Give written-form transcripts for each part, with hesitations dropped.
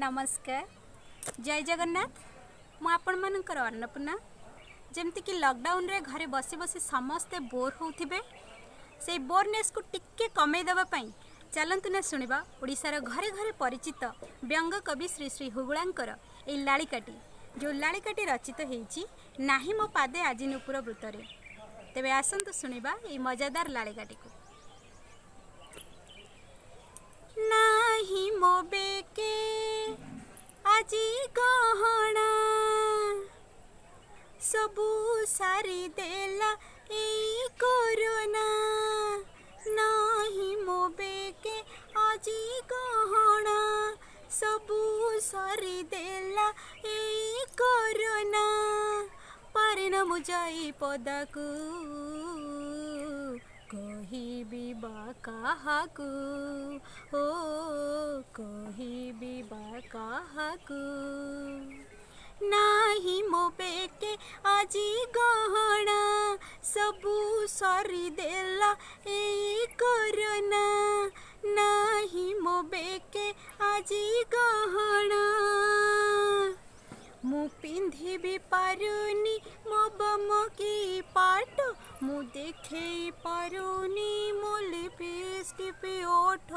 नमस्कार जय जगन्नाथ मु आपण मानकर अन्नपूर्णा जमती कि लॉकडाउन रे घरे बसी बसी समस्ते बोर होउथिबे से बोरनेस को टिक्के कमे देबा पई चलंतु ना सुनिबा ओडिसार घरे घरे परिचित व्यंग कवि श्री श्री हुगुळांकर ए लालिकाटी जो लालिकाटी रचित हेछि नाही मो पादे आजि नुपुर वृत्तरे। तेबे आसंतु सुनिबा ए मजादार लालिकाटी को। नाही मो बेके आजि गहना सबू सारी देला ए कोरोना। नाही मो बेके आजि गहना सबू सारी देला ए कोरोना। पारे न मुजाई पदाकू कहिबी बा काहाकू ओ कहिबी बा काहाकू। नाही मो बेके आजि गहना सबू सरी देला ए कोरोना। नाही मो बेके आजि गहना मु पिंधिबी पारुनी मो बम की पाट मु देखे पारुनी मो लिपस्टिक ओठ।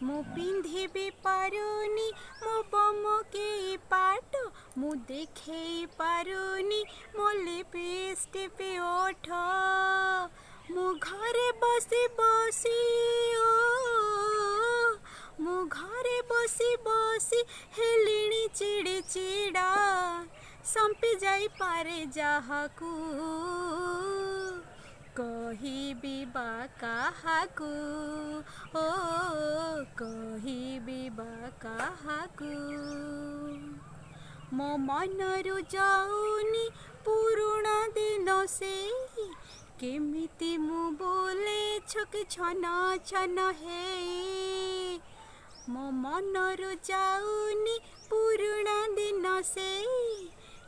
मु पिंधिबी पारुनी मो बम की पाट मु देखे पारुनी मो लिपस्टिक ओठ। मु घरे बसी बसी मु घरे बसी बसी हेलिणी चिड़ी चिड़ा संपी जाई पारे जाहाकू कहिबी बा काहाकू ओ कहिबी बा काहाकू। मो मनरु जाऊनी पुरुणा दिन से केमिति मु बोले छक छन छन हे। मो मनरु जाऊनी पुरुणा दिन से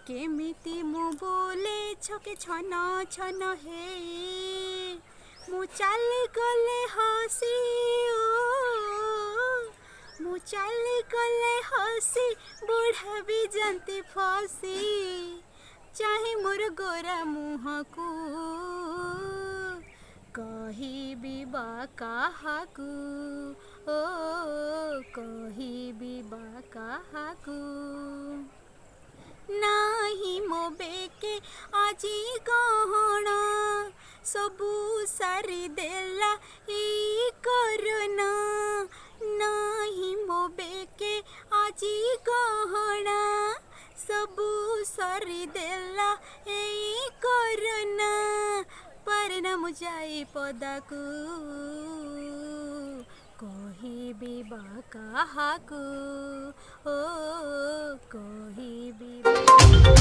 केमिति मु बोले छके छन छन हे। मु चल गले हसी मु चल गले हसी बुढ़ा भी जानती फसी चाहे मोर गोरा मुह को कहिबी बा काहाकू ओ कहिबी बा काहाकू। नाही मो बेके आजि गहना सबू सारी देला ए कोरोना। नाही मो बेके आजि गहना सबू सारी देला ए कोरोना। पारे न मुजाई पदाकू कहिबी बा काहाकू ओ कहिबी बा।